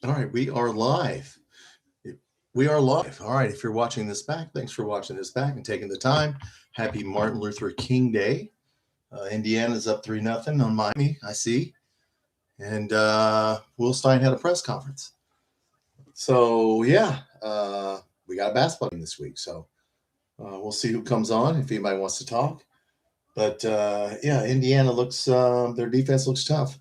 All right, we are live. We are live. All right, if you're watching this back, thanks for watching this back and taking the time. Happy Martin Luther King Day. Indiana's up 3-0 on Miami, I see. And Will Stein had a press conference. So, yeah, we got a basketball game this week. So we'll see who comes on if anybody wants to talk. But, yeah, Indiana looks, their defense looks tough.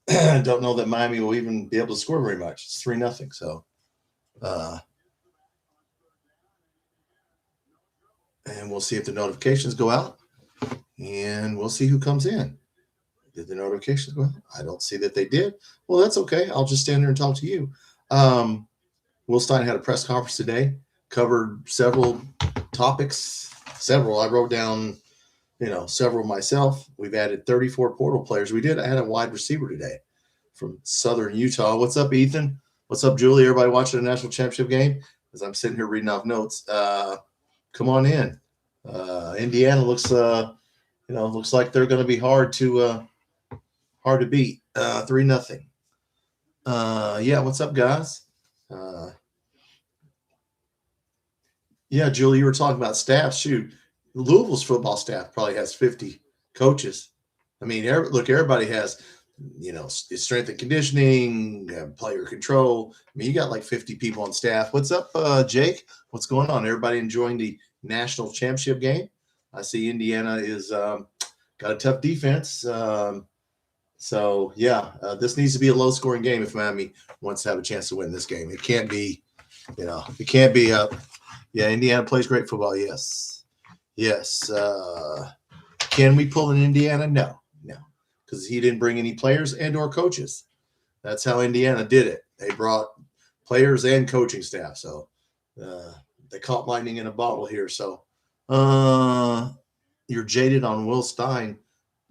Don't know that Miami will even be able to score very much. It's 3-0. So, and we'll see if the notifications go out, and we'll see who comes in. Did the notifications go out? I don't see that they did. Well, that's okay. I'll just stand there and talk to you. Will Stein had a press conference today, covered several topics. Several. I wrote down, several myself. We've added 34 portal players. We did add a wide receiver today from Southern Utah. What's up, Ethan? What's up, Julie? Everybody watching the national championship game? As I'm sitting here reading off notes. Come on in. Indiana looks like they're going to be hard to beat. 3-0. Yeah, what's up, guys? Yeah, Julie, you were talking about staff. Shoot, Louisville's football staff probably has 50 coaches. I mean, look, everybody has, strength and conditioning, player control. I mean, you got like 50 people on staff. What's up, Jake? What's going on? Everybody enjoying the national championship game? I see Indiana is got a tough defense. So, yeah, this needs to be a low-scoring game if Miami wants to have a chance to win this game. It can't be, it can't be up. Yeah, Indiana plays great football, yes. Yes. Can we pull in Indiana? No, because he didn't bring any players and or coaches. That's how Indiana did it. They brought players and coaching staff. So they caught lightning in a bottle here. So you're jaded on Will Stein.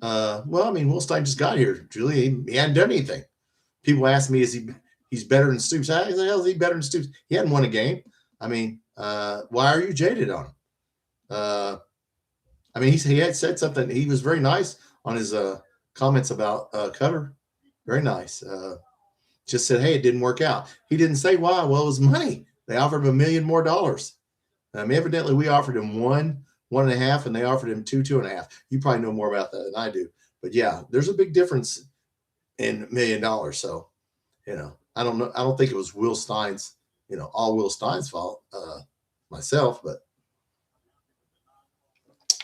Well, I mean, Will Stein just got here, Julie. He hadn't done anything. People ask me, he's better than Stoops? How the hell is he better than Stoops? He hadn't won a game. I mean, why are you jaded on him? I mean, he had said something. He was very nice on his comments about Cutter. Very nice. Just said, hey, it didn't work out. He didn't say why. Well, it was money. They offered him $1 million more. Evidently, we offered him 1.5, and they offered him 2.5. You probably know more about that than I do. But yeah, there's a big difference in $1 million. So, I don't know. I don't think it was Will Stein's, all Will Stein's fault myself. But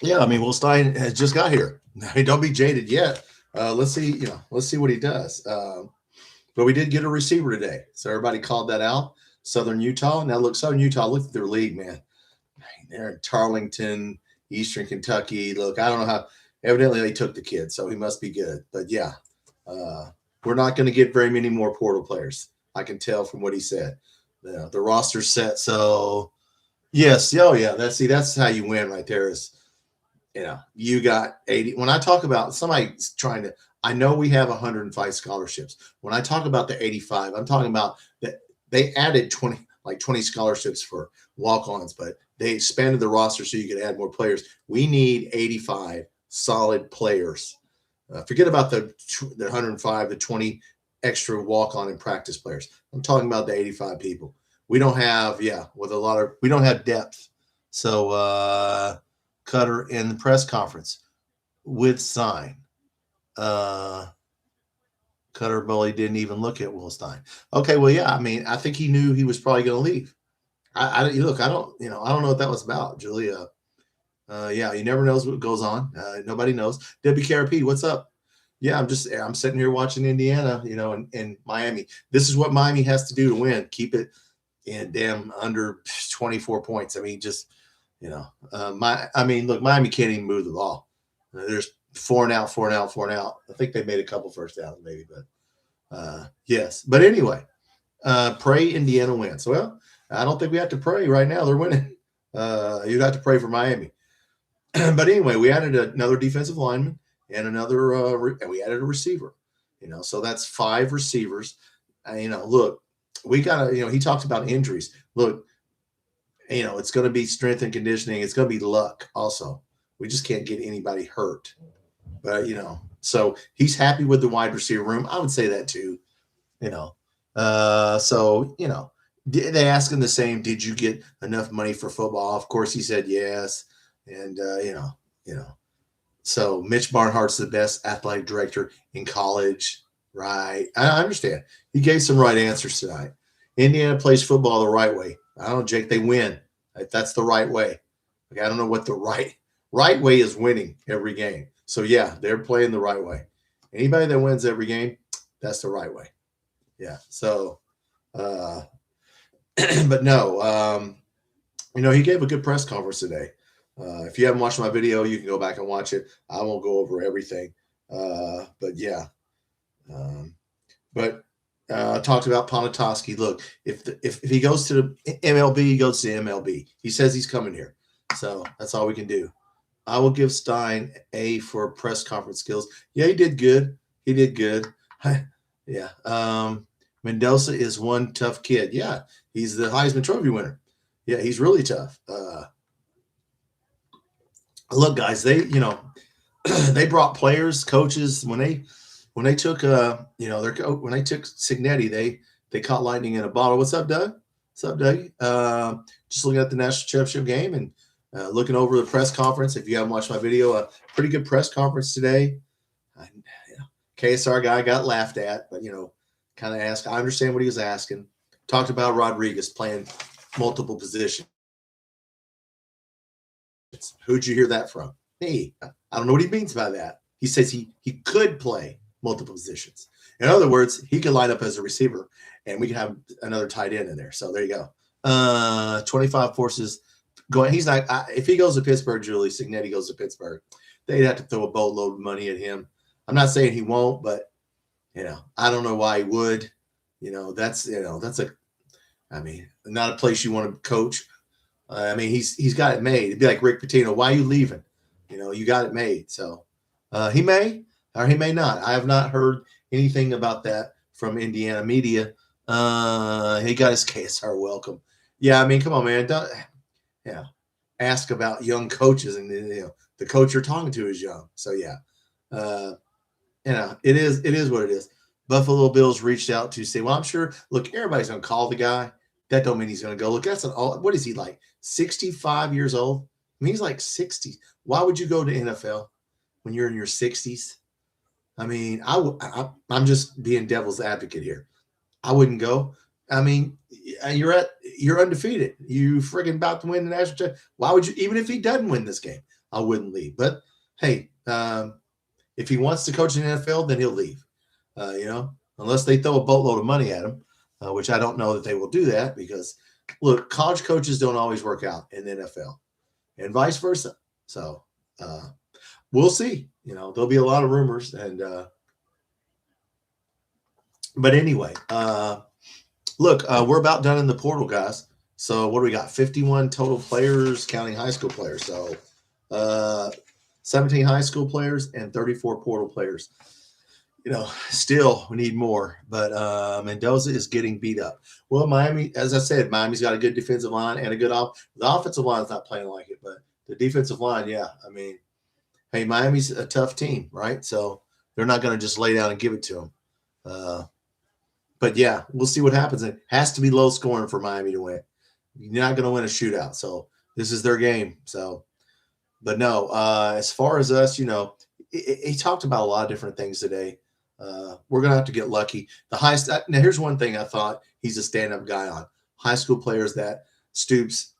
yeah, I mean, Will Stein has just got here. Don't be jaded yet. Let's see, let's see what he does. But we did get a receiver today. So everybody called that out. Southern Utah. Now look, Southern Utah, look at their league, man. They're in Tarleton, Eastern Kentucky. Look, I don't know how. Evidently, they took the kid, so he must be good. But yeah, we're not going to get very many more portal players. I can tell from what he said. The roster's set. So yes, yeah. That's how you win right there. Is you got 80. When I talk about somebody trying to, I know we have 105 scholarships. When I talk about the 85, I'm talking about that they added 20 scholarships for walk-ons, but they expanded the roster so you could add more players. We need 85 solid players. Forget about the 105, the 20 extra walk-on and practice players. I'm talking about the 85 people. We don't have, we don't have depth. So Cutter in the press conference with Stein. Cutter Bully didn't even look at Will Stein. Okay, well, yeah, I mean, I think he knew he was probably going to leave. I don't know what that was about, Julia. Yeah, you never knows what goes on. Nobody knows. WKRP, what's up? Yeah, I'm sitting here watching Indiana, in Miami. This is what Miami has to do to win. Keep it in damn under 24 points. I mean, just, look, Miami can't even move the ball. There's 4 and out. I think they made a couple first downs maybe, but yes. But anyway, pray Indiana wins. Well, I don't think we have to pray right now. They're winning. You'd have to pray for Miami. But anyway, we added another defensive lineman and and we added a receiver. So that's 5 receivers. Look, we got to, he talked about injuries. Look, it's going to be strength and conditioning. It's going to be luck also. We just can't get anybody hurt. But, so he's happy with the wide receiver room. I would say that too. So, they ask him the same, did you get enough money for football? Of course, he said yes. And, so Mitch Barnhart's the best athletic director in college, right? I understand. He gave some right answers tonight. Indiana plays football the right way. I don't know, Jake, they win. That's the right way. Okay, I don't know what the right way is winning every game. So, yeah, they're playing the right way. Anybody that wins every game, that's the right way. Yeah. So, but no, he gave a good press conference today. If you haven't watched my video, you can go back and watch it. I won't go over everything. But yeah. Talked about Ponatoski. Look, if he goes to the MLB, he goes to MLB. He says he's coming here. So that's all we can do. I will give Stein A for press conference skills. Yeah, he did good. He did good. Yeah. Mendoza is one tough kid. Yeah, he's the Heisman Trophy winner. Yeah, he's really tough. Look, guys, they they brought players, coaches when they took when they took Signetti, they caught lightning in a bottle. What's up, Doug? What's up, Doug? Just looking at the national championship game and looking over the press conference. If you haven't watched my video, a pretty good press conference today. KSR guy got laughed at, but kind of asked. I understand what he was asking. Talked about Rodriguez playing multiple positions. Who'd you hear that from? Me. I don't know what he means by that. He says he could play multiple positions. In other words, he could line up as a receiver, and we can have another tight end in there. So there you go. 25 forces going. He's not. If he goes to Pittsburgh, Julie Signetti goes to Pittsburgh, they'd have to throw a boatload of money at him. I'm not saying he won't, but I don't know why he would. That's not a place you want to coach. He's got it made. It'd be like Rick Pitino. Why are you leaving? You got it made. So he may or he may not. I have not heard anything about that from Indiana media. He got his KSR welcome. Yeah, come on, man. Ask about young coaches, and the coach you're talking to is young. So yeah, it is what it is. Buffalo Bills reached out to say, well, I'm sure. Look, everybody's gonna call the guy. That don't mean he's gonna go. Look, that's what is he like? 65 years old? He's like 60. Why would you go to NFL when you're in your 60s? I'm just being devil's advocate here. I wouldn't go. You're undefeated. You friggin' about to win the national championship. Why would you? Even if he doesn't win this game, I wouldn't leave. But hey, if he wants to coach in the NFL, then he'll leave. Unless they throw a boatload of money at him, which I don't know that they will do that because, look, college coaches don't always work out in the NFL, and vice versa. So we'll see. There'll be a lot of rumors, and but anyway, look, we're about done in the portal, guys. So what do we got? 51 total players, counting high school players. So 17 high school players and 34 portal players. Still we need more, but Mendoza is getting beat up. Well, Miami, as I said, Miami's got a good defensive line and a good the offensive line is not playing like it, but the defensive line, yeah. Hey, Miami's a tough team, right? So they're not going to just lay down and give it to them. But yeah, we'll see what happens. It has to be low scoring for Miami to win. You're not going to win a shootout, so this is their game. So, but no, as far as us, he talked about a lot of different things today. We're going to have to get lucky. The highest. Now, here's one thing I thought he's a stand-up guy on. High school players that Stoops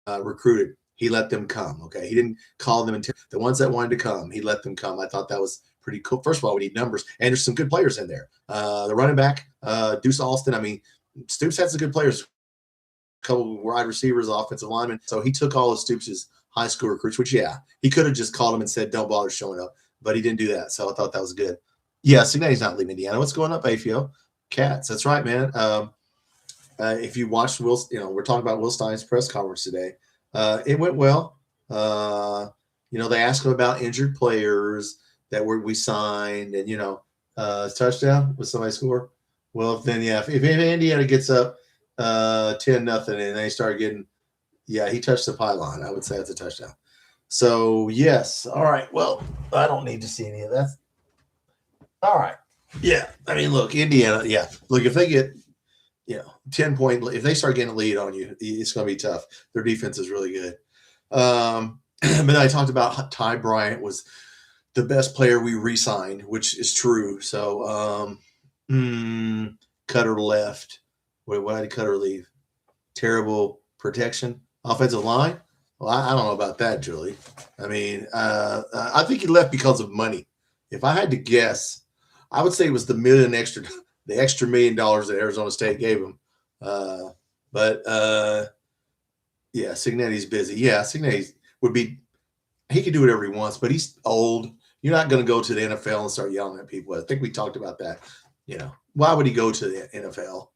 recruited, he let them come, okay? He didn't call them. The ones that wanted to come, he let them come. I thought that was pretty cool. First of all, we need numbers, and there's some good players in there. The running back, Deuce Alston, Stoops had some good players, a couple wide receivers, offensive linemen. So he took all of Stoops' high school recruits, which, yeah, he could have just called them and said, don't bother showing up. But he didn't do that, so I thought that was good. Yeah, Signetti's not leaving Indiana. What's going up, AFIO? Cats, that's right, man. If you watched we're talking about Will Stein's press conference today. It went well. They asked him about injured players that we signed, and touchdown. Was somebody score? Well, then if Indiana gets up 10-0 and they start getting, he touched the pylon. I would say it's a touchdown. So yes, all right. Well, I don't need to see any of that. All right. Yeah. I mean, look, Indiana. Yeah. Look, if they get 10-point, if they start getting a lead on you, it's going to be tough. Their defense is really good. But I talked about Ty Bryant was the best player we re-signed, which is true. So Cutter left. Why did Cutter leave? Terrible protection, offensive line. Well, I don't know about that, Julie. I mean, I think he left because of money. If I had to guess, I would say it was the extra $1 million that Arizona State gave him. But yeah, Cignetti's busy. Yeah, Cignetti would be. He could do whatever he wants, but he's old. You're not going to go to the NFL and start yelling at people. I think we talked about that. Why would he go to the NFL?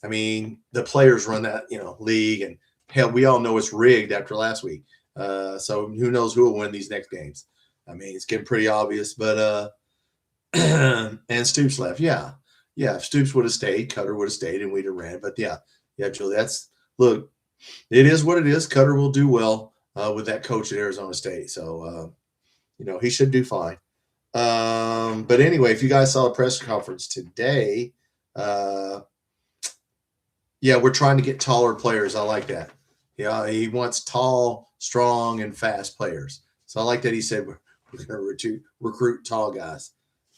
I mean, the players run that league, and hell, we all know it's rigged after last week. So who knows who will win these next games? I mean, it's getting pretty obvious. But and Stoops left. Yeah. If Stoops would have stayed, Cutter would have stayed, and we'd have ran. But yeah, Julie, look. It is what it is. Cutter will do well with that coach at Arizona State. So, he should do fine. But anyway, if you guys saw the press conference today, we're trying to get taller players. I like that. Yeah, he wants tall, strong, and fast players. So I like that he said we're going to recruit tall guys.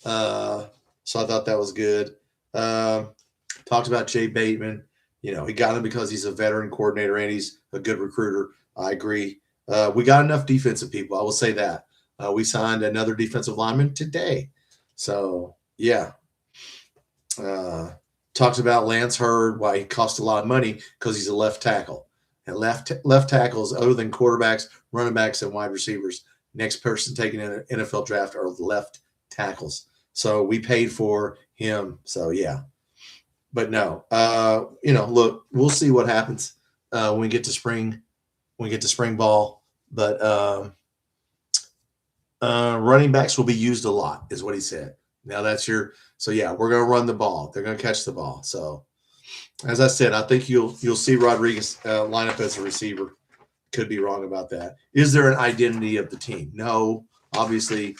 So I thought that was good. Talked about Jay Bateman. He got him because he's a veteran coordinator and he's a good recruiter. I agree. We got enough defensive people. I will say that. We signed another defensive lineman today. So, yeah. Talked about Lance Hurd, why he cost a lot of money because he's a left tackle. And left tackles, other than quarterbacks, running backs, and wide receivers, next person taking in an NFL draft are left tackles. So we paid for him. So, yeah. But no, look, we'll see what happens when we get to spring ball. But running backs will be used a lot, is what he said. Now we're going to run the ball. They're going to catch the ball. So, as I said, I think you'll see Rodriguez line up as a receiver. Could be wrong about that. Is there an identity of the team? No, obviously.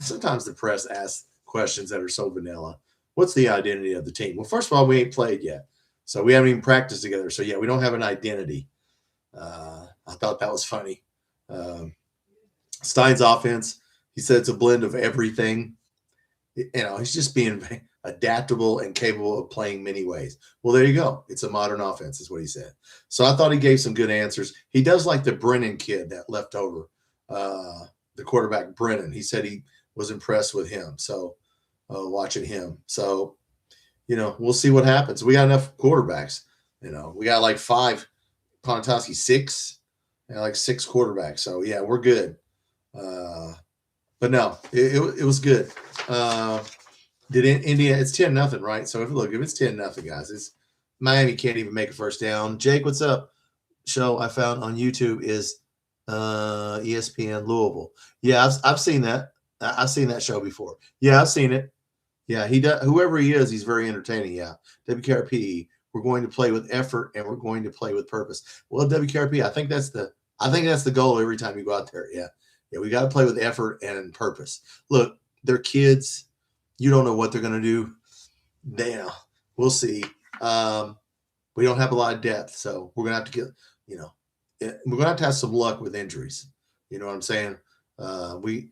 Sometimes the press asks questions that are so vanilla. What's the identity of the team? Well, first of all, we ain't played yet. So we haven't even practiced together. So, we don't have an identity. I thought that was funny. Stein's offense, he said it's a blend of everything. He's just being adaptable and capable of playing many ways. Well, there you go. It's a modern offense is what he said. So I thought he gave some good answers. He does like the Brennan kid that left over, the quarterback Brennan. He said he was impressed with him. So, watching him. So, we'll see what happens. We got enough quarterbacks. We got like 5, Pontoski 6, and like 6 quarterbacks. So, yeah, we're good. But no, it was good. Did India? It's 10-0, right? So if it's 10-0, guys, it's Miami can't even make a first down. Jake, what's up? Show I found on YouTube is ESPN Louisville. Yeah, I've seen that. I've seen that show before. Yeah, I've seen it. Yeah, he does. Whoever he is, he's very entertaining. Yeah, WKRP. We're going to play with effort and we're going to play with purpose. Well, WKRP, I think that's the goal every time you go out there. Yeah, we got to play with effort and purpose. Look, they're kids. You don't know what they're going to do. We'll see. We don't have a lot of depth, so we're going to have to get. We're going to have some luck with injuries. You know what I'm saying? Look,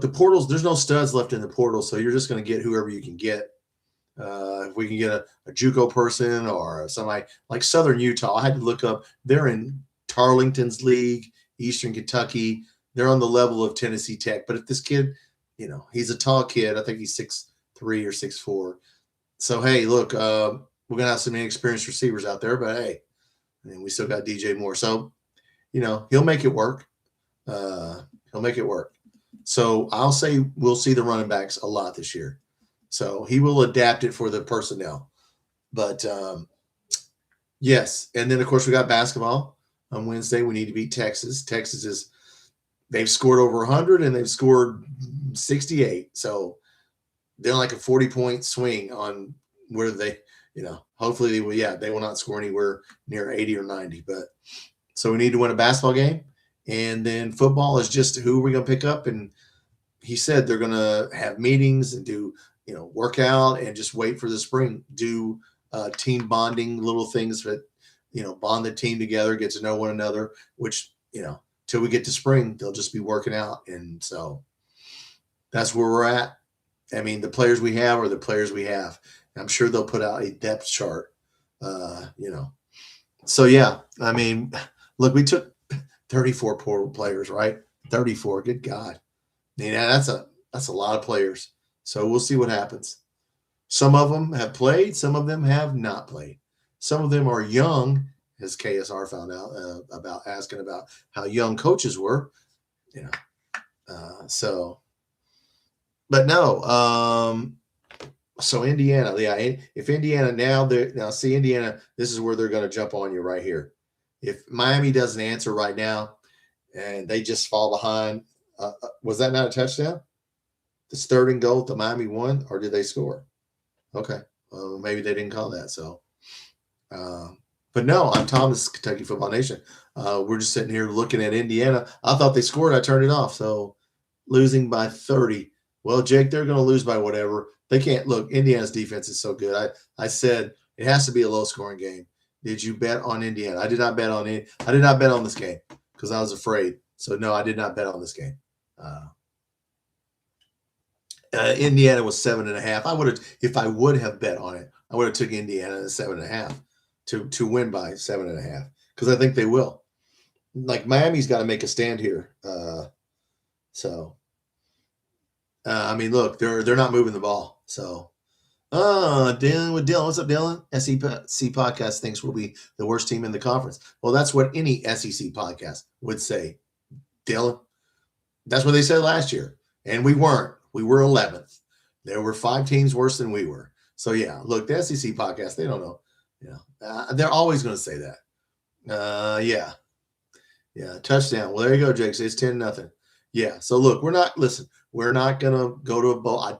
the portals, there's no studs left in the portal, so you're just going to get whoever you can get. If we can get a JUCO person or somebody like Southern Utah, I had to look up. They're in Tarleton's league, Eastern Kentucky. They're on the level of Tennessee Tech. But if this kid, he's a tall kid. I think he's 6'3" or 6'4". So, hey, look, we're going to have some inexperienced receivers out there, but hey, we still got DJ Moore. So, he'll make it work. He'll make it work. So I'll say we'll see the running backs a lot this year. So he will adapt it for the personnel. But, yes. And then, of course, we got basketball on Wednesday. We need to beat Texas. They've scored over 100 and they've scored 68. So they're like a 40-point swing on where they, hopefully they will not score anywhere near 80 or 90. But so we need to win a basketball game. And then football is just who are we going to pick up and he said they're going to have meetings and do, work out and just wait for the spring, do team bonding, little things that, bond the team together, get to know one another, which, till we get to spring, they'll just be working out. And so that's where we're at. I mean, the players we have are the players we have. And I'm sure they'll put out a depth chart, So, yeah, I mean, look, we took 34 poor players, right? 34. Good God. I mean, that's a lot of players. So we'll see what happens. Some of them have played. Some of them have not played. Some of them are young, as KSR found out about asking about how young coaches were. But no. So Indiana, yeah. If Indiana now see Indiana, this is where they're going to jump on you right here. If Miami doesn't answer right now, and they just fall behind, was that not a touchdown? It's 3rd and goal. The Miami won, or did they score? Okay, well maybe they didn't call that. So, but no, I'm Thomas, Kentucky Football Nation. We're just sitting here looking at Indiana. I thought they scored. I turned it off. So losing by 30. Well, Jake, they're going to lose by whatever. They can't look. Indiana's defense is so good. I said it has to be a low-scoring game. Did you bet on Indiana? I did not bet on it. I did not bet on this game because I was afraid. So no, I did not bet on this game. Indiana was 7.5. I would have, if I would have bet on it, I would have took Indiana at 7.5 to win by 7.5 because I think they will. Like Miami's got to make a stand here. I mean, look, they're not moving the ball. So, dealing with Dylan. What's up, Dylan? SEC podcast thinks we'll be the worst team in the conference. Well, that's what any SEC podcast would say, Dylan. That's what they said last year, and we weren't. We were 11th. There were 5 teams worse than we were. So yeah, look, the SEC podcast, they don't know. They're always going to say that. Yeah, touchdown. Well, there you go, Jake. It's 10-0. Yeah. So look, we're not going to go to a bowl.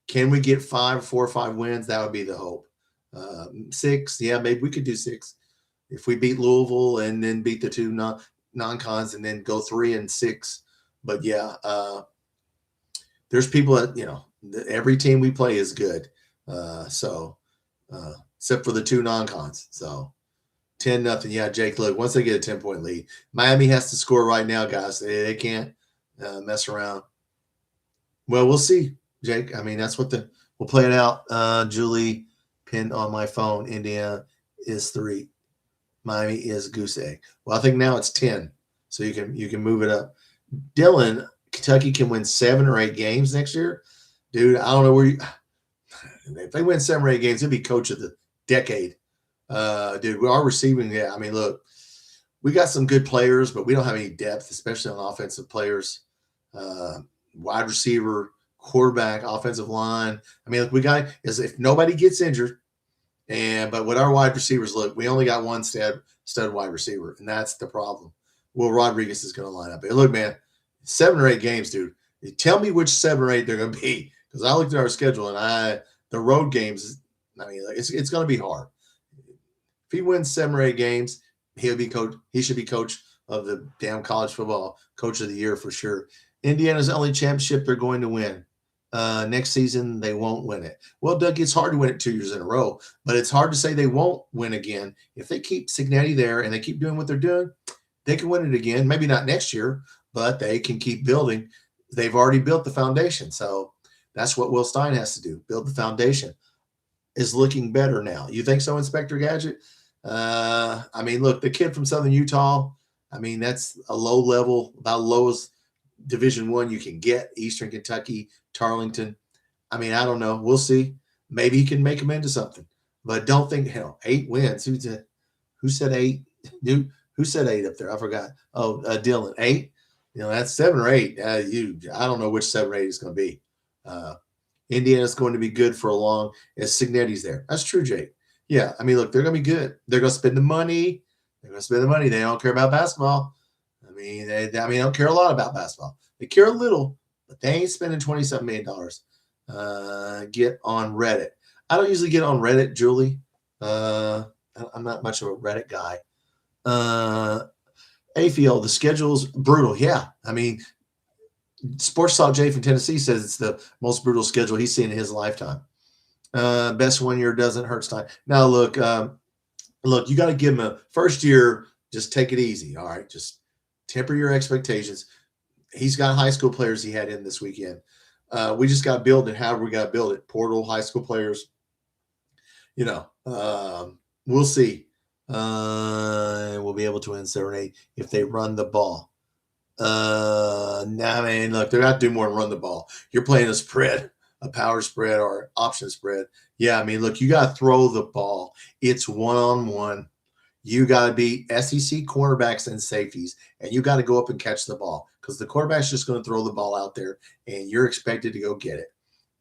Can we get 4 or 5 wins? That would be the hope. 6, yeah, maybe we could do 6 if we beat Louisville and then beat the 2 non-cons and then go 3-6. But yeah, there's people that every team we play is good. Except for the 2 non-cons. So 10-0. Yeah, Jake, look, once they get a 10-point lead, Miami has to score right now, guys. They can't mess around. Well, we'll see, Jake. I mean, that's what we'll play it out. Julie pinned on my phone. Indiana is 3. Miami is goose egg. Well, I think now it's 10. So you can move it up. Dylan, Kentucky can win 7 or 8 games next year. Dude, I don't know where if they win 7 or 8 games, it'd be coach of the decade. Dude, we are receiving. Yeah, I mean, look, we got some good players, but we don't have any depth, especially on offensive players. Wide receiver, quarterback, offensive line. I mean, look, we got is if nobody gets injured, but with our wide receivers, look, we only got one stud wide receiver, and that's the problem. Will Rodriguez is going to line up. Hey, look, man, 7 or 8 games, dude. Tell me which 7 or 8 they're going to be, because I looked at our schedule and the road games. I mean, it's going to be hard. If he wins 7 or 8 games, he'll be coach. He should be coach of the damn college football coach of the year for sure. Indiana's the only championship they're going to win. Next season, they won't win it. Well, Doug, it's hard to win it 2 years in a row, but it's hard to say they won't win again. If they keep Cignetti there and they keep doing what they're doing, they can win it again. Maybe not next year, but they can keep building. They've already built the foundation. So that's what Will Stein has to do, build the foundation. Is looking better now. You think so, Inspector Gadget? I mean, look, the kid from Southern Utah, I mean, that's a low level, about lowest Division I you can get, Eastern Kentucky, Tarleton. I mean, I don't know. We'll see. Maybe he can make them into something. But don't think, 8 wins. Who said 8? Who said 8 up there? I forgot. Oh, Dylan, 8? That's 7 or 8. I don't know which 7 or 8 is going to be. Indiana's going to be good for a long as Cignetti's there. That's true, Jake. Yeah, I mean, look, they're going to be good. They're going to spend the money. They don't care about basketball. I mean, they don't care a lot about basketball. They care a little, but they ain't spending $27 million. Get on Reddit. I don't usually get on Reddit, Julie. I'm not much of a Reddit guy. AFL, the schedule's brutal. Yeah, I mean, Sports Talk Jay from Tennessee says it's the most brutal schedule he's seen in his lifetime. Best 1 year doesn't hurt Stein. Now, look, you got to give him a first year. Just take it easy. All right. Just temper your expectations. He's got high school players he had in this weekend. We just got to build it. However, we got to build it. Portal, high school players. We'll see. We'll be able to win 7-8 if they run the ball. Nah, man, look, they're not doing more than run the ball. You're playing a spread, a power spread or option spread. Yeah, I mean, look, you got to throw the ball. It's one-on-one. You got to beat SEC cornerbacks and safeties, and you got to go up and catch the ball because the quarterback's just going to throw the ball out there, and you're expected to go get it.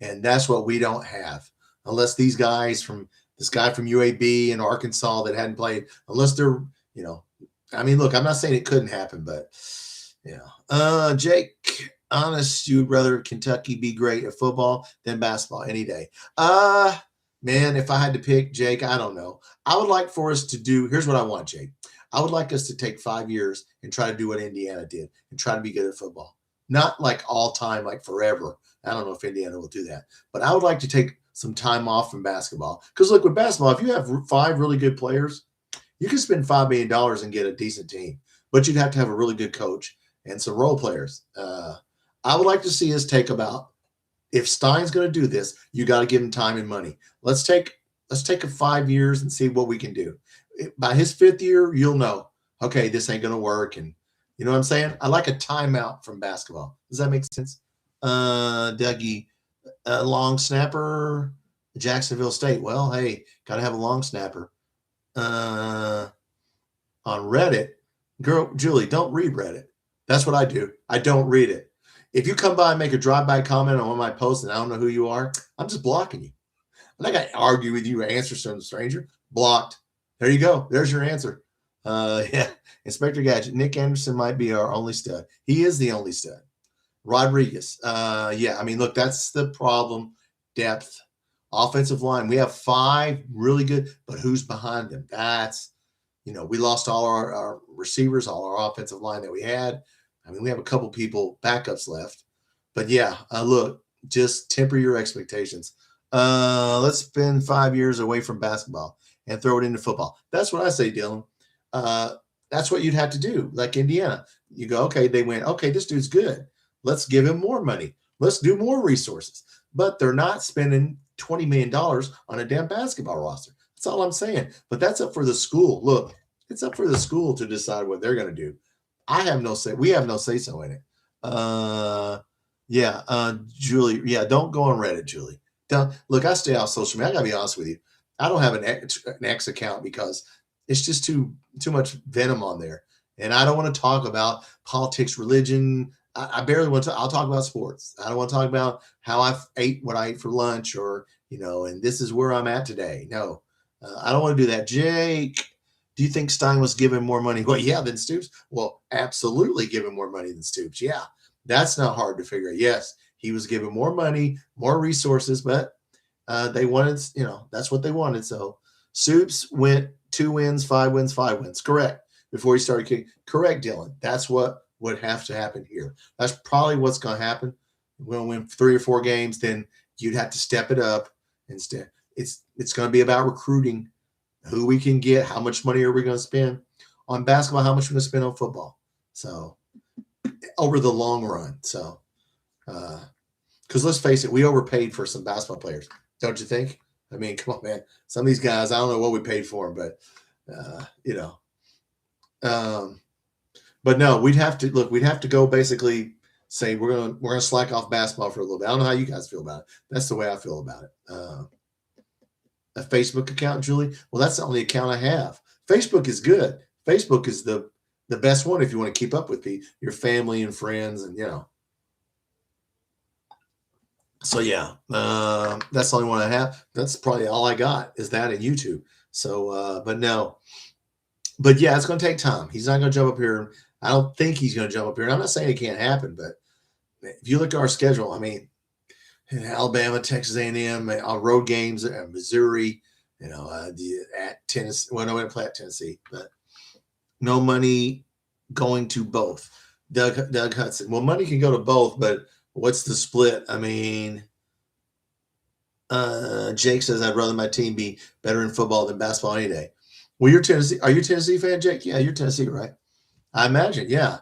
And that's what we don't have unless these guys from this guy from UAB and Arkansas that hadn't played, unless they're, I mean, look, I'm not saying it couldn't happen, but, Jake, honest, you would rather Kentucky be great at football than basketball any day. Man, if I had to pick, Jake, I don't know. I would like for us to do, here's what I want, Jake. I would like us to take 5 years and try to do what Indiana did and try to be good at football. Not like all time, like forever. I don't know if Indiana will do that. But I would like to take some time off from basketball. Because look, with basketball, if you have 5 really good players, you can spend $5 million and get a decent team. But you'd have to have a really good coach and some role players. I would like to see us take about, if Stein's going to do this, you got to give him time and money. Let's take 5 years and see what we can do. By his 5th year, you'll know, okay, this ain't going to work. And you know what I'm saying? I like a timeout from basketball. Does that make sense? Dougie, long snapper, Jacksonville State. Well, hey, got to have a long snapper. On Reddit, girl, Julie, don't read Reddit. That's what I do. I don't read it. If you come by and make a drive-by comment on one of my posts and I don't know who you are, I'm just blocking you. I'm not going to argue with you or answer some stranger. Blocked. There you go. There's your answer. Yeah. Inspector Gadget. Nick Anderson might be our only stud. He is the only stud. Rodriguez. Yeah. I mean, look, that's the problem. Depth. Offensive line. We have 5 really good, but who's behind them? That's, we lost all our receivers, all our offensive line that we had. I mean, we have a couple people, backups left. But yeah, look, just temper your expectations. Let's spend 5 years away from basketball and throw it into football. That's what I say, Dylan. That's what you'd have to do, like Indiana. You go, okay, they went, okay, this dude's good. Let's give him more money. Let's do more resources. But they're not spending $20 million on a damn basketball roster. That's all I'm saying. But that's up for the school. Look, it's up for the school to decide what they're going to do. I have no say. We have no say-so in it. Julie. Yeah, don't go on Reddit, Julie. Look, I stay off social media. I got to be honest with you. I don't have an X account because it's just too much venom on there. And I don't want to talk about politics, religion. I barely want to. I'll talk about sports. I don't want to talk about how I ate what I ate for lunch or, and this is where I'm at today. No, I don't want to do that. Jake, do you think Stein was giving more money? Well, yeah, than Stoops. Well, absolutely giving more money than Stoops. Yeah, that's not hard to figure out. Yes, he was giving more money, more resources, but they wanted, that's what they wanted. So Stoops went 2 wins, 5 wins, 5 wins. Correct. Before he started kicking. Correct, Dylan. That's what would have to happen here. That's probably what's going to happen. We're going to win 3 or 4 games, then you'd have to step it up instead. It's going to be about recruiting, who we can get, how much money are we going to spend on basketball, how much we're going to spend on football. So over the long run. So, because let's face it, we overpaid for some basketball players. Don't you think? I mean, come on, man. Some of these guys, I don't know what we paid for them, but, but no, we'd have to go basically say we're gonna slack off basketball for a little bit. I don't know how you guys feel about it. That's the way I feel about it. A Facebook account, Julie? Well, that's the only account I have. Facebook is good. Facebook is the best one if you want to keep up with your family and friends and, So, yeah, that's the only one I have. That's probably all I got is that and YouTube. So, but no. But, yeah, it's going to take time. He's not going to jump up here. I don't think he's going to jump up here. And I'm not saying it can't happen, but if you look at our schedule, I mean, Alabama, Texas A&M, road games, Missouri, at Tennessee. Well, no, we didn't play at Tennessee, but no money going to both. Doug Hudson. Well, money can go to both, but what's the split? I mean, Jake says I'd rather my team be better in football than basketball any day. Well, you're Tennessee. Are you a Tennessee fan, Jake? Yeah, you're Tennessee, right? I imagine. Yeah,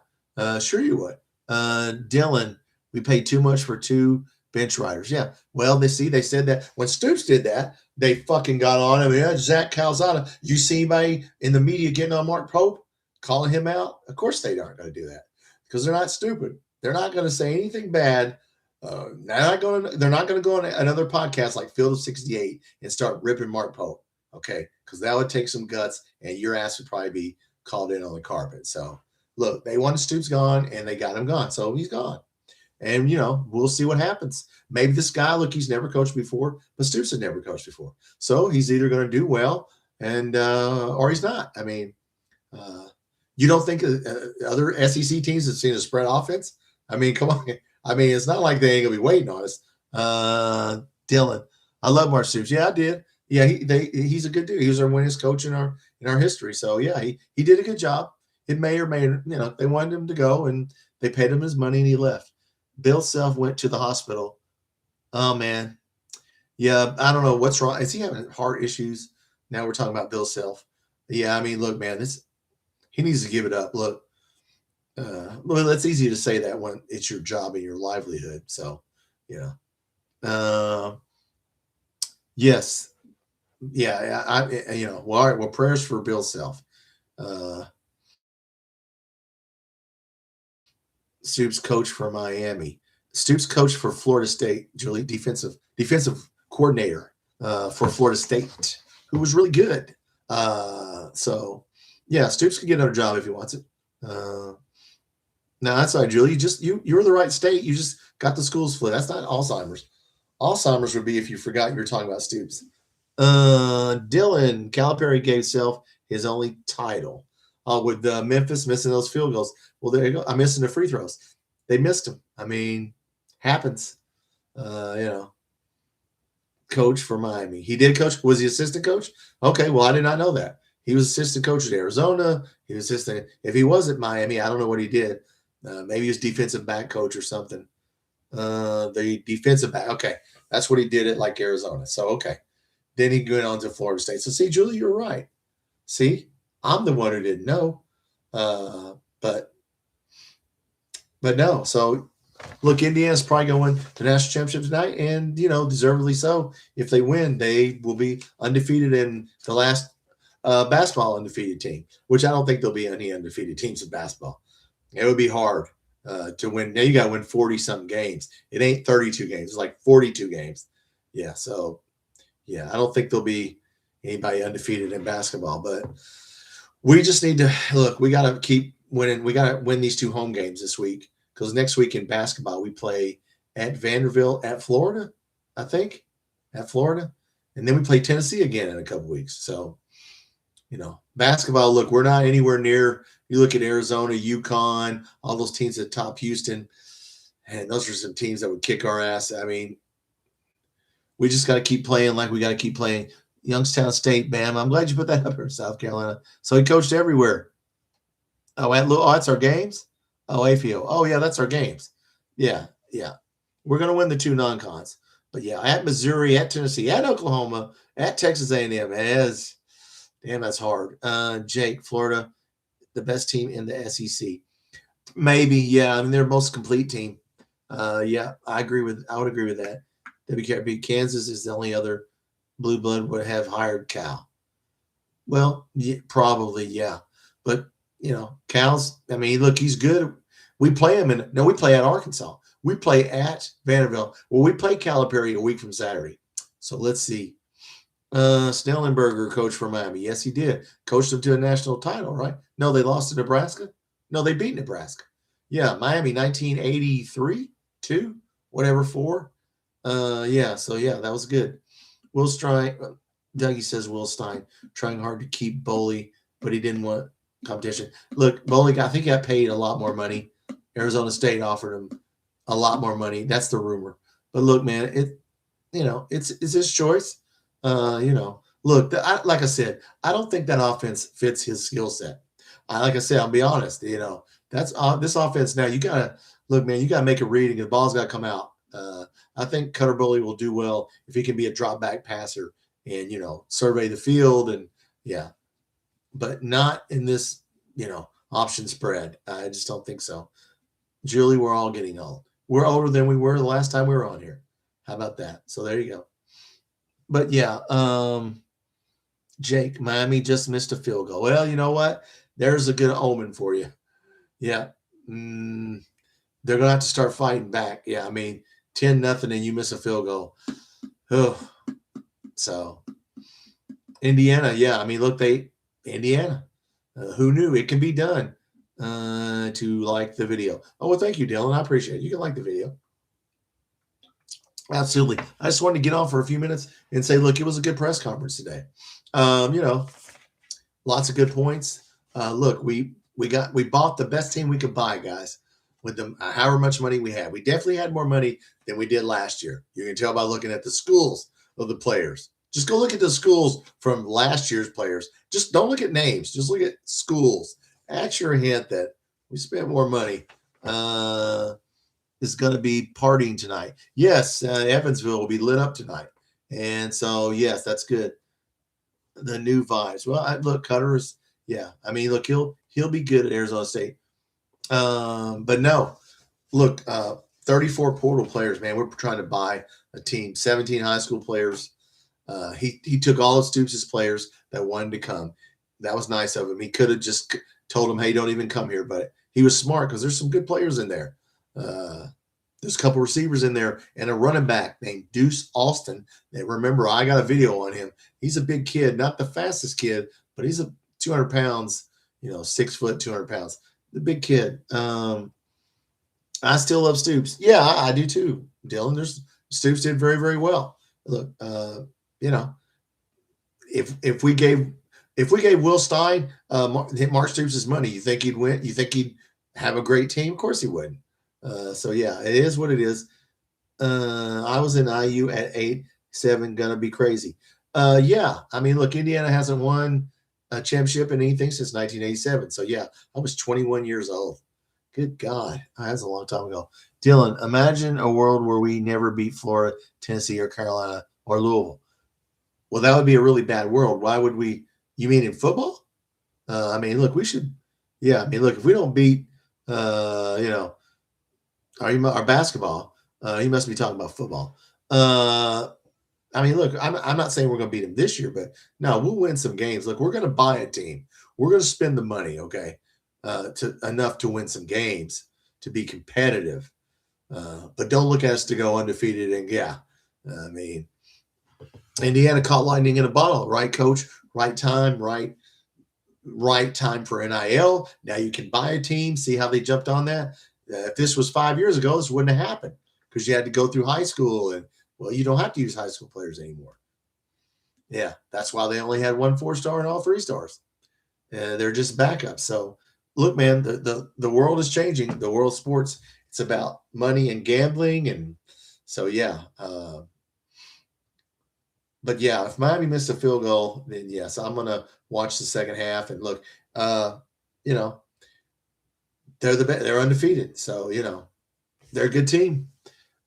sure you would. Dylan, we paid too much for 2 bench riders. Yeah. Well, they said that when Stoops did that, they fucking got on him. Yeah, Zach Calzada. You see anybody in the media getting on Mark Pope, calling him out? Of course they aren't going to do that because they're not stupid. They're not going to say anything bad. They're not going to go on another podcast like Field of 68 and start ripping Mark Pope. Okay, because that would take some guts, and your ass would probably be called in on the carpet. So look, they wanted Stoops gone, and they got him gone, so he's gone. And we'll see what happens. Maybe this guy, look, he's never coached before, but Stoops had never coached before, so he's either going to do well and or he's not. I mean, you don't think other SEC teams have seen a spread offense? I mean, come on. I mean, it's not like they ain't gonna be waiting on us. Dylan, I love Mark Stoops. Yeah, I did. Yeah, he's a good dude. He was our winningest coach in our history. So yeah, he did a good job. It may or may they wanted him to go and they paid him his money and he left. Bill Self went to the hospital. Oh man, yeah, I don't know what's wrong. Is he having heart issues? Now we're talking about Bill Self. Yeah, I mean, look, man, he needs to give it up. Look. Well, it's easy to say that when it's your job and your livelihood. So, yes, yeah. Well, all right. Well, prayers for Bill Self. Stoops coach for Miami. Stoops coach for Florida State. Julie, defensive coordinator for Florida State, who was really good. So, yeah, Stoops can get another job if he wants it. No, that's right, Julie. You're in the right state. You just got the schools flipped. That's not Alzheimer's. Alzheimer's would be if you forgot you were talking about Stoops. Dylan Calipari gave Self his only title with Memphis missing those field goals. Well, there you go. I'm missing the free throws. They missed them. I mean, happens. Coach for Miami. He did coach. Was he assistant coach? Okay, well, I did not know that. He was assistant coach at Arizona. He was assistant. If he was at Miami, I don't know what he did. Maybe he was defensive back coach or something. The defensive back. Okay. That's what he did at like Arizona. So, okay. Then he went on to Florida State. So, see, Julie, you're right. See, I'm the one who didn't know. But no. So, look, Indiana's probably going to win the national championship tonight. And, deservedly so. If they win, they will be undefeated in the last basketball undefeated team, which I don't think there'll be any undefeated teams in basketball. It would be hard to win. Now you got to win 40-something games. It ain't 32 games. It's like 42 games. Yeah, so, yeah, I don't think there'll be anybody undefeated in basketball. But we just need to – look, we got to keep winning. We got to win these 2 home games this week because next week in basketball we play at Vanderbilt at Florida, I think, at Florida. And then we play Tennessee again in a couple weeks. So, basketball, look, we're not anywhere near – you look at Arizona, UConn, all those teams at top Houston, and those are some teams that would kick our ass. I mean, we just got to keep playing like we got to keep playing. Youngstown State, Bama. I'm glad you put that up here in South Carolina. So he coached everywhere. Oh, that's our games? Oh, AFIO. Oh, yeah, that's our games. Yeah. We're going to win the 2 non-cons. But, yeah, at Missouri, at Tennessee, at Oklahoma, at Texas A&M. Damn, that's hard. Jake, Florida, the best team in the SEC. Maybe, yeah. I mean, they're the most complete team. Yeah, I would agree with that. WKRP, Kansas is the only other blue blood would have hired Cal. Well, yeah, probably, yeah. But, Cal's, I mean, look, he's good. We play him we play at Arkansas. We play at Vanderbilt. Well, we play Calipari a week from Saturday. So let's see. Snellenberger coached for Miami. Yes, he did. Coached them to a national title, right? No, they lost to Nebraska. No, they beat Nebraska. Yeah, Miami, 1983, 2, whatever, 4. Yeah, so yeah, that was good. Will Stein, Dougie says Will Stein, trying hard to keep Boley, but he didn't want competition. Look, Boley, I think he got paid a lot more money. Arizona State offered him a lot more money. That's the rumor. But look, man, it's his choice. Look, like I said, I don't think that offense fits his skill set. Like I said, I'll be honest, the That's this offense now. You gotta look, man. You gotta make a reading. The ball's got to come out. I think Cutter Bully will do well if he can be a drop back passer and survey the field and but not in this option spread. I just don't think so. Julie, we're all getting old. We're older than we were the last time we were on here. How about that? So there you go. But Jake, Miami just missed a field goal. Well, you know what? There's a good omen for you. Yeah. They're going to have to start fighting back. Yeah, I mean, 10-0 and you miss a field goal. Oh. So, Indiana, I mean, look, Indiana. Who knew it can be done? To like the video. Oh, well, thank you, Dylan. I appreciate it. You can like the video. Absolutely. I just wanted to get on for a few minutes and say, look, it was a good press conference today. Lots of good points. Look, we bought the best team we could buy, guys, with the however much money we had. We definitely had more money than we did last year. You can tell by looking at the schools of the players. Just go look at the schools from last year's players. Just don't look at names. Just look at schools. That's your hint that we spent more money. Is going to be partying tonight. Yes, Evansville will be lit up tonight. And so, yes, that's good. The new vibes. Well, look, Cutter's, I mean, look, he'll be good at Arizona State. But no, look, 34 portal players, man. We're trying to buy a team, 17 high school players. He took all of Stoops' players that wanted to come. That was nice of him. He could have just told them, hey, don't even come here. But he was smart because there's some good players in there. There's a couple receivers in there and a running back named Deuce Alston. And remember, I got a video on him. He's a big kid, not the fastest kid, but he's 200 pounds, 6 foot, 200 pounds. The big kid. I still love Stoops. Yeah, I do too, Dylan. Stoops did very, very well. Look, if we gave Will Stein Mark Stoops' money, you think he'd win? You think he'd have a great team? Of course he wouldn't. So it is what it is. I was in IU at 8-7, gonna be crazy. I mean, look, Indiana hasn't won a championship in anything since 1987. So I was 21 years old. Good God, that's a long time ago. Dylan, imagine a world where we never beat Florida, Tennessee, or Carolina, or Louisville. Well, that would be a really bad world. Why would we? You mean in football? I mean, look, we should. I mean, look, if we don't beat, our basketball, you must be talking about football. I mean, look, I'm not saying we're going to beat them this year, but no, we'll win some games. Look, we're going to buy a team. We're going to spend the money, okay, enough to win some games, to be competitive. But don't look at us to go undefeated. And I mean, Indiana caught lightning in a bottle. Right coach, right time, right time for NIL. Now you can buy a team, see how they jumped on that. If this was 5 years ago, this wouldn't have happened because you had to go through high school. And, well, you don't have to use high school players anymore. Yeah, that's why they only had 1 4-star and all 3 stars. They're just backups. So, look, man, the world is changing. The world of sports, it's about money and gambling. And so, but if Miami missed a field goal, then yes, I'm going to watch the second half. And look, they're undefeated. So, they're a good team.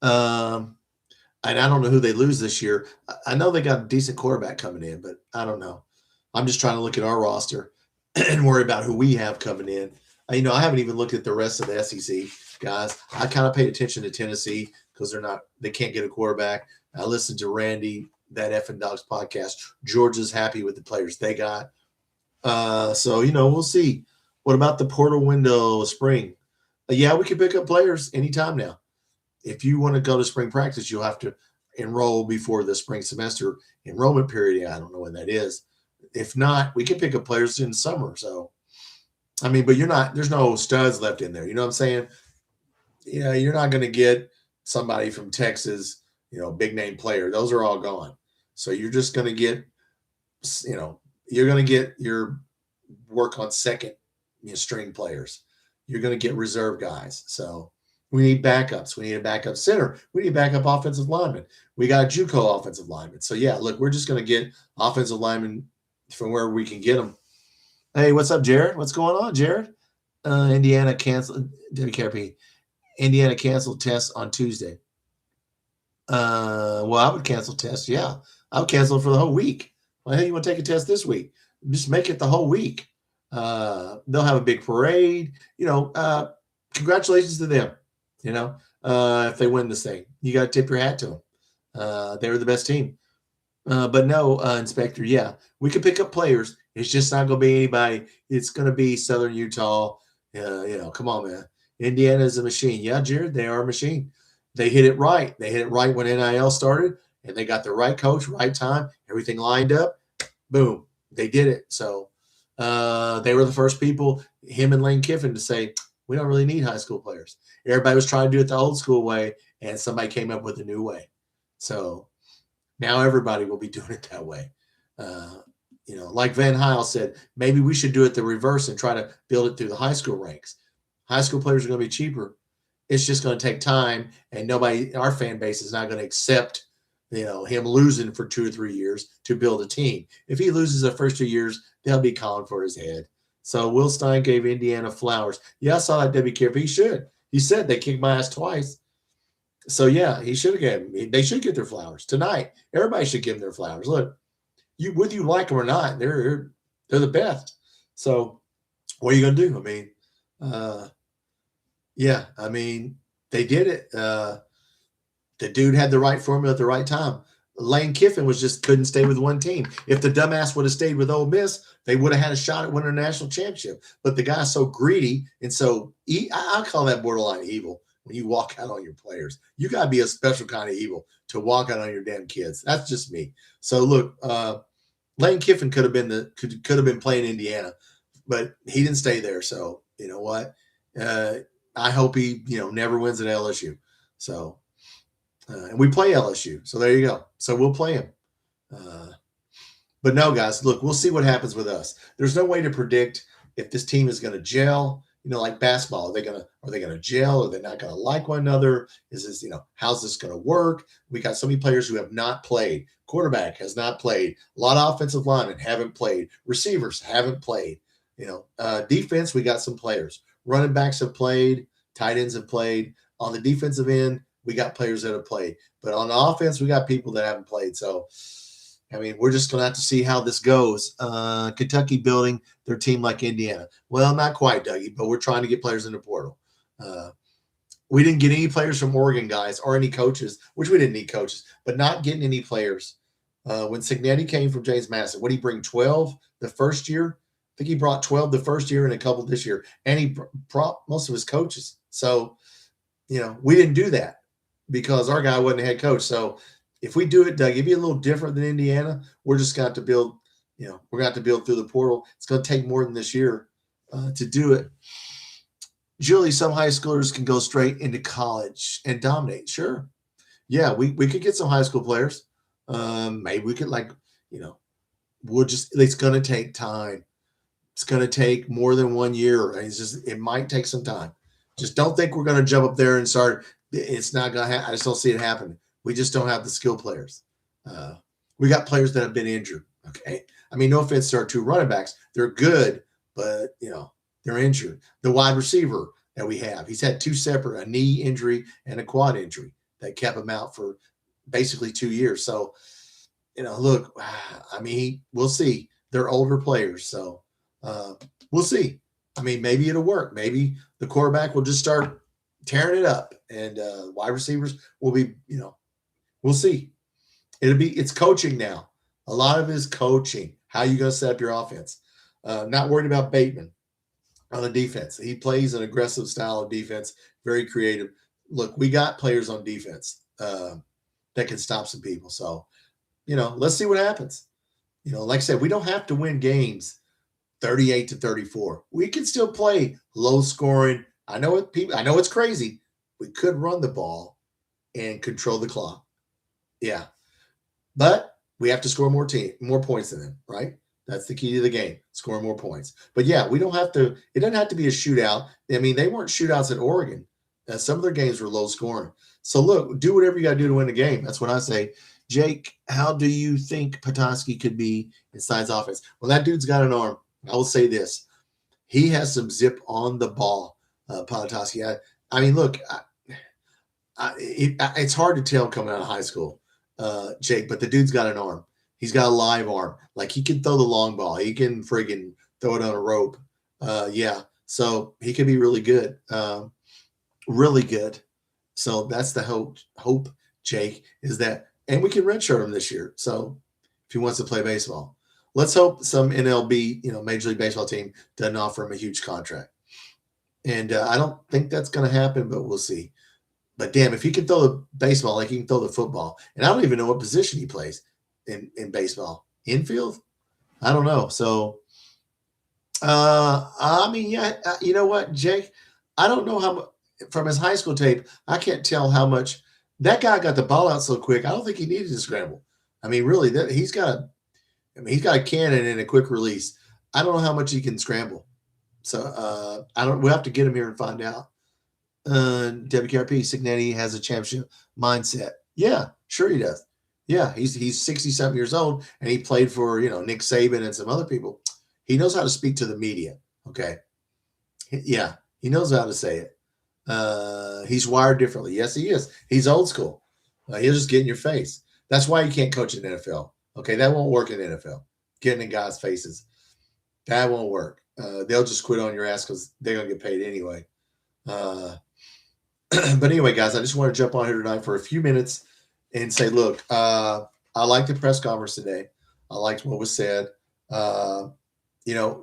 And I don't know who they lose this year. I know they got a decent quarterback coming in, but I don't know. I'm just trying to look at our roster and worry about who we have coming in. I haven't even looked at the rest of the SEC guys. I kind of paid attention to Tennessee because they can't get a quarterback. I listened to Randy, that Effing Dogs podcast. Georgia's happy with the players they got. So, we'll see. What about the portal window spring? We can pick up players anytime now. If you want to go to spring practice, you'll have to enroll before the spring semester enrollment period. I don't know when that is. If not, we can pick up players in the summer. So, I mean, but there's no studs left in there. You know what I'm saying? You're not going to get somebody from Texas, big name player. Those are all gone. So you're just going to get, you're going to get your work on second string players. You're going to get reserve guys. So we need backups. We need a backup center. We need a backup offensive lineman. We got a JUCO offensive lineman. So, look, we're just going to get offensive linemen from where we can get them. Hey, what's up, Jared? What's going on, Jared? Indiana canceled WKRP. Indiana canceled tests on Tuesday. Well, I would cancel tests. Yeah, I would cancel it for the whole week. Well, hey, you want to take a test this week? Just make it the whole week. They'll have a big parade. Congratulations to them. If they win this thing, you got to tip your hat to them. They were the best team. But no, Inspector, yeah, we could pick up players. It's just not going to be anybody. It's going to be Southern Utah. Come on, man. Indiana is a machine. Yeah, Jared, they are a machine. They hit it right. They hit it right when NIL started, and they got the right coach, right time, everything lined up. Boom, they did it. So they were the first people, him and Lane Kiffin, to say, we don't really need high school players. Everybody was trying to do it the old school way, and somebody came up with a new way. So now everybody will be doing it that way. Like Van Heil said, maybe we should do it the reverse and try to build it through the high school ranks. High school players are going to be cheaper. It's just going to take time, and our fan base is not going to accept, him losing for 2 or 3 years to build a team. If he loses the first 2 years, they'll be calling for his head. So Will Stein gave Indiana flowers. Yeah, I saw that WKF. He should. He said they kicked my ass twice. So yeah, he should have given. They should get their flowers tonight. Everybody should give them their flowers. Look, whether you like them or not, they're the best. So what are you going to do? They did it. The dude had the right formula at the right time. Lane Kiffin couldn't stay with one team. If the dumbass would have stayed with Ole Miss, they would have had a shot at winning a national championship. But the guy's so greedy, and so I call that borderline evil. When you walk out on your players, you got to be a special kind of evil to walk out on your damn kids. That's just me. So look, Lane Kiffin could have been playing Indiana, but he didn't stay there. So you know what? I hope he never wins at LSU. So and we play LSU. So there you go. So we'll play him. But no, guys, look, we'll see what happens with us. There's no way to predict if this team is going to gel. Like basketball, are they gonna gel? Are they not gonna like one another? Is this, how's this gonna work? We got so many players who have not played. Quarterback has not played. A lot of offensive linemen haven't played. Receivers haven't played. Defense, we got some players. Running backs have played. Tight ends have played. On the defensive end, we got players that have played. But on the offense, we got people that haven't played. So, we're just going to have to see how this goes. Kentucky building their team like Indiana. Well, not quite, Dougie, but we're trying to get players in the portal. We didn't get any players from Oregon, guys, or any coaches, which we didn't need coaches, but not getting any players. When Cignetti came from James Madison, what did he bring, 12 the first year? I think he brought 12 the first year and a couple this year. And he brought most of his coaches. So, we didn't do that because our guy wasn't a head coach. So, if we do it, Doug, it'd be a little different than Indiana. We're just going to have to build, we're going to have to build through the portal. It's going to take more than this year to do it. Julie, some high schoolers can go straight into college and dominate. Sure. Yeah, we could get some high school players. Maybe we could it's going to take time. It's going to take more than 1 year. It might take some time. Just don't think we're going to jump up there and start. It's not going to happen. I just don't see it happening. We just don't have the skill players. We got players that have been injured. Okay. No offense to our 2 running backs. They're good, but they're injured. The wide receiver that we have, he's had 2 separate, a knee injury and a quad injury that kept him out for basically 2 years. So, look, we'll see. They're older players. So we'll see. Maybe it'll work. Maybe the quarterback will just start tearing it up and wide receivers will be, we'll see. It's coaching now. A lot of it is coaching. How are you going to set up your offense? Not worried about Bateman on the defense. He plays an aggressive style of defense, very creative. Look, we got players on defense that can stop some people. So, let's see what happens. Like I said, we don't have to win games 38-34. We can still play low scoring. I know it's crazy. We could run the ball and control the clock. Yeah. But we have to score more points than them, right? That's the key to the game, scoring more points. But yeah, it doesn't have to be a shootout. They weren't shootouts at Oregon. Some of their games were low scoring. So look, do whatever you got to do to win the game. That's what I say. Jake, how do you think Petoskey could be in Stein's offense? Well, that dude's got an arm. I will say this. He has some zip on the ball, Politoski. I mean, look, it's hard to tell coming out of high school, Jake, but the dude's got an arm. He's got a live arm. Like, he can throw the long ball. He can friggin' throw it on a rope. Yeah. So he could be really good. Really good. So that's the hope, Jake, is that, and we can redshirt him this year. So if he wants to play baseball, let's hope some MLB, Major League Baseball team doesn't offer him a huge contract. And I don't think that's going to happen, but we'll see. But damn, if he can throw the baseball like he can throw the football, and I don't even know what position he plays in baseball. Infield? I don't know. So, I mean, yeah, you know what, Jake? I don't know how much from his high school tape. I can't tell how much that guy got the ball out so quick. I don't think he needed to scramble. I mean, really, he's got a cannon and a quick release. I don't know how much he can scramble. So we'll have to get him here and find out. WKRP Signetti has a championship mindset. Yeah, sure he does. Yeah, he's 60-something years old, and he played for Nick Saban and some other people. He knows how to speak to the media. Okay, yeah, he knows how to say it. He's wired differently. Yes, he is. He's old school. He'll just get in your face. That's why you can't coach in the NFL. Okay, that won't work in the NFL. Getting in guys' faces, that won't work. They'll just quit on your ass because they're gonna get paid anyway. But anyway, guys, I just want to jump on here tonight for a few minutes and say, look, I liked the press conference today. I liked what was said. Our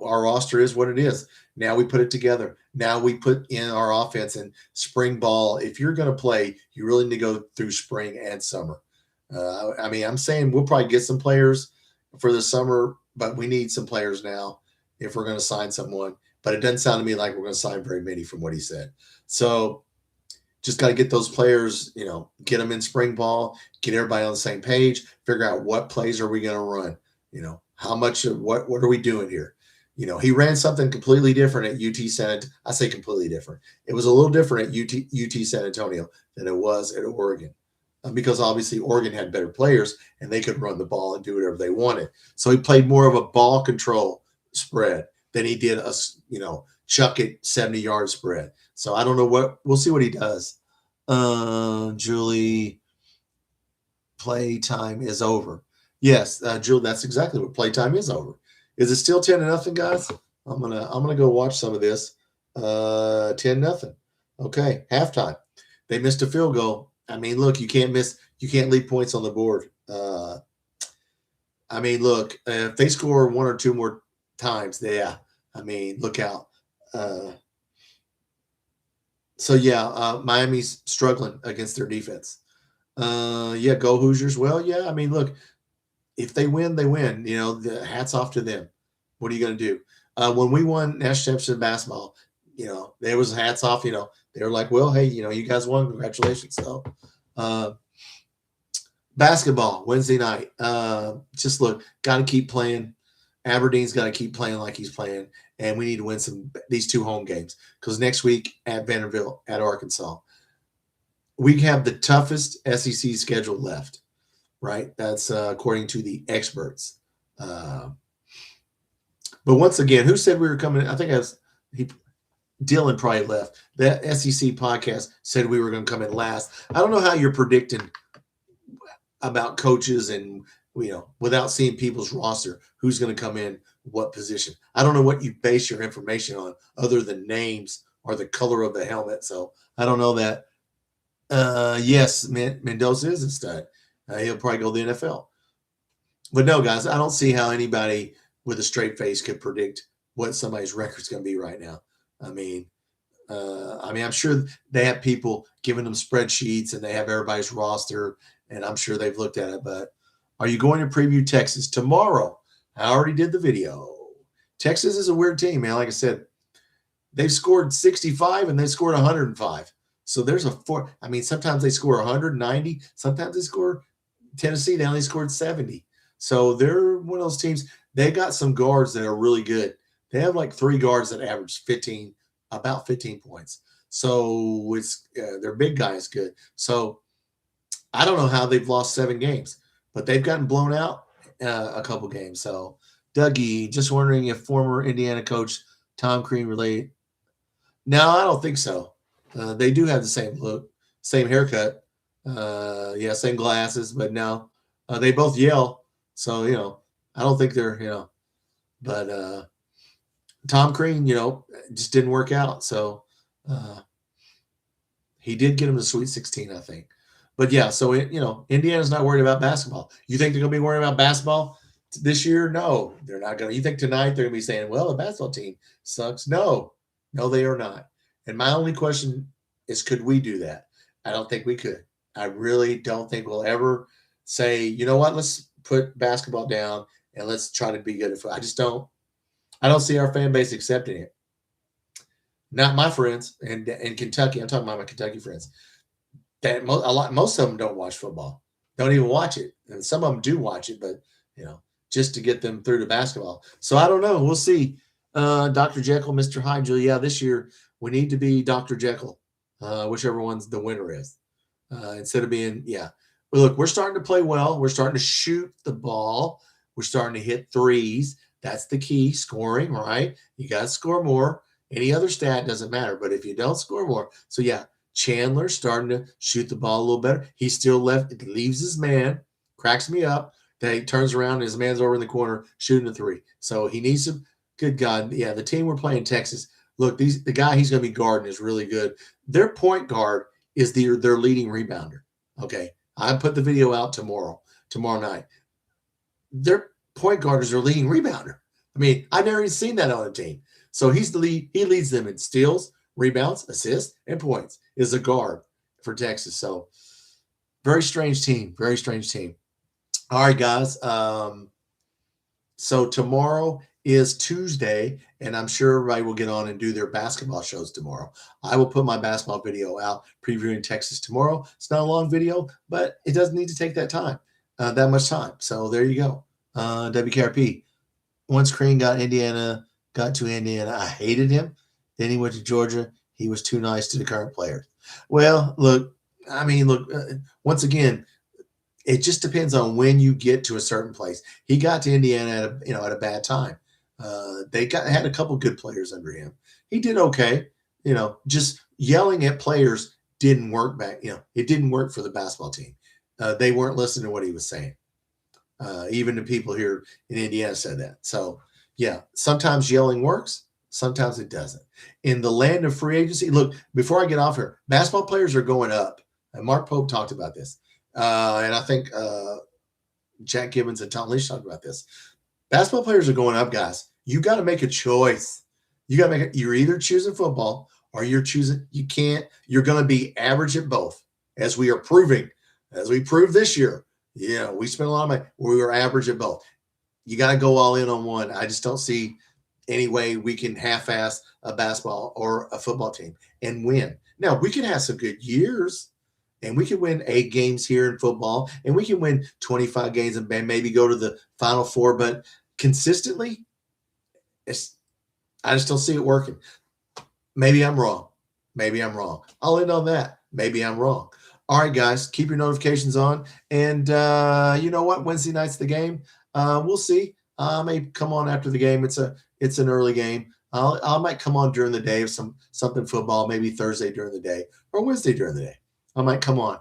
roster is what it is. Now we put it together. Now we put in our offense and spring ball. If you're going to play, you really need to go through spring and summer. I'm saying we'll probably get some players for the summer, but we need some players now if we're going to sign someone. But it doesn't sound to me like we're going to sign very many from what he said. So just got to get those players, get them in spring ball, get everybody on the same page, figure out what plays are we going to run, how much of what are we doing here? He ran something completely different at UT I say completely different. It was a little different at UT San Antonio than it was at Oregon because obviously Oregon had better players and they could run the ball and do whatever they wanted. So he played more of a ball control spread than he did a, chuck it 70-yard spread. So I don't know we'll see what he does. Julie, playtime is over. Yes, Julie, that's exactly what playtime is over. Is it still 10-0, guys? I'm gonna go watch some of this. 10-0. Okay, halftime. They missed a field goal. I mean, look, you can't leave points on the board. Look, if they score one or two more times, look out. Miami's struggling against their defense. Go Hoosiers. Well, yeah, look, if they win, they win. The hats off to them. What are you going to do? When we won national championship basketball, there was hats off. They were like, well, hey, you guys won. Congratulations. So, basketball Wednesday night. Just look, got to keep playing. Aberdeen's got to keep playing like he's playing, and we need to win these two home games because next week at Vanderbilt, at Arkansas, we have the toughest SEC schedule left. Right, that's according to the experts. But once again, who said we were coming? I think Dylan probably left. That SEC podcast said we were going to come in last. I don't know how you're predicting about coaches and without seeing people's roster, who's going to come in what position. I don't know what you base your information on other than names or the color of the helmet. So I don't know that. Yes, Mendoza is a stud. He'll probably go to the NFL. But no, guys, I don't see how anybody with a straight face could predict what somebody's record's going to be right now. I'm sure they have people giving them spreadsheets and they have everybody's roster, and I'm sure they've looked at it. But are you going to preview Texas tomorrow? I already did the video. Texas is a weird team, man. Like I said, they've scored 65 and they scored 105. So there's a four. Sometimes they score 190. Sometimes they score. Tennessee, they only scored 70. So they're one of those teams. They got some guards that are really good. They have like 3 guards that average about 15 points. So it's their big guy is good. So I don't know how they've lost 7 games, but they've gotten blown out a couple games. So Dougie, just wondering if former Indiana coach Tom Crean related. No, I don't think so. They do have the same look, same haircut. Yeah, same glasses, but no, they both yell. So, I don't think they're, but Tom Crean, just didn't work out. So he did get him to Sweet 16, I think. But yeah, so, Indiana's not worried about basketball. You think they're going to be worried about basketball this year? No, they're not going to. You think tonight they're going to be saying, well, the basketball team sucks? No, they are not. And my only question is, could we do that? I don't think we could. I really don't think we'll ever say, you know what, let's put basketball down and let's try to be good at football. I don't see our fan base accepting it. Not my friends in Kentucky. I'm talking about my Kentucky friends. Most of them don't watch football. Don't even watch it. And some of them do watch it, but just to get them through to basketball. So I don't know. We'll see. Dr. Jekyll, Mr. Hyde, Julie. Yeah, this year we need to be Dr. Jekyll, whichever one's the winner is. Instead of being, Well, look, we're starting to play well. We're starting to shoot the ball. We're starting to hit threes. That's the key, scoring, right? You got to score more. Any other stat doesn't matter. But if you don't score more, so Chandler's starting to shoot the ball a little better. He still leaves his man, cracks me up. Then he turns around and his man's over in the corner shooting a three. So he needs to, good God. Yeah, the team we're playing, Texas, look, the guy he's going to be guarding is really good. Their point guard is their leading rebounder. Okay. I put the video out tomorrow night. Their point guard is their leading rebounder. I mean, I've never even seen that on a team. So he's the lead. He leads them in steals, rebounds, assists, and points. Is a guard for Texas. So very strange team. Very strange team. All right, guys. So tomorrow is Tuesday, and I'm sure everybody will get on and do their basketball shows tomorrow. I will put my basketball video out previewing Texas tomorrow. It's not a long video, but it doesn't need to take that much time. So there you go. WKRP. Once Crean got to Indiana, I hated him. Then he went to Georgia. He was too nice to the current players. Well, look, once again, it just depends on when you get to a certain place. He got to Indiana at a bad time. They had a couple good players under him. He did okay. Just yelling at players didn't work back. It didn't work for the basketball team. They weren't listening to what he was saying. Even the people here in Indiana said that. So, sometimes yelling works. Sometimes it doesn't. In the land of free agency, look, before I get off here, basketball players are going up. And Mark Pope talked about this. And I think Jack Gibbons and Tom Leach talked about this. Basketball players are going up, guys. You got to make a choice. You're either choosing football or you're going to be average at both, as we are proving, as we proved this year. We spent a lot of money. We were average at both. You got to go all in on one. I just don't see any way we can half-ass a basketball or a football team and win. Now, we can have some good years, and we can win 8 games here in football, and we can win 25 games and maybe go to the Final Four. But consistently, I just don't see it working. Maybe I'm wrong. I'll end on that. Maybe I'm wrong. All right, guys, keep your notifications on. And you know what? Wednesday night's the game. We'll see. I may come on after the game. It's an early game. I might come on during the day of something football, maybe Thursday during the day or Wednesday during the day. I might come on.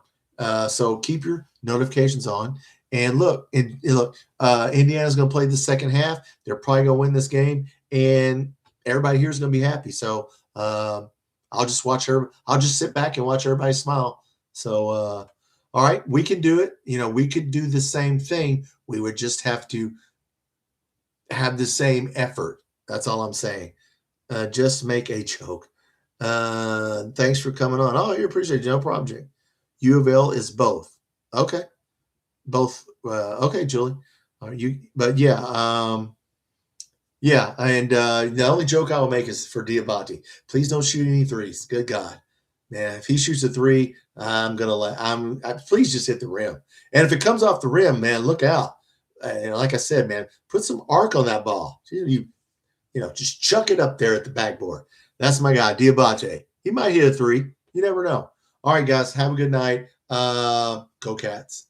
So keep your notifications on. And look, Indiana's going to play the second half. They're probably going to win this game, and everybody here is going to be happy. So I'll just watch her. I'll just sit back and watch everybody smile. So all right, we can do it. We could do the same thing. We would just have to have the same effort. That's all I'm saying. Just make a joke. Thanks for coming on. Oh, you appreciate it. No problem, Jay. U of L is both. Okay. Both. Okay, Julie. And the only joke I will make is for Diabate. Please don't shoot any threes. Good God. Man, if he shoots a three, please just hit the rim. And if it comes off the rim, man, look out. Like I said, man, put some arc on that ball. Just chuck it up there at the backboard. That's my guy, Diabate. He might hit a three. You never know. All right, guys, have a good night. Go Cats.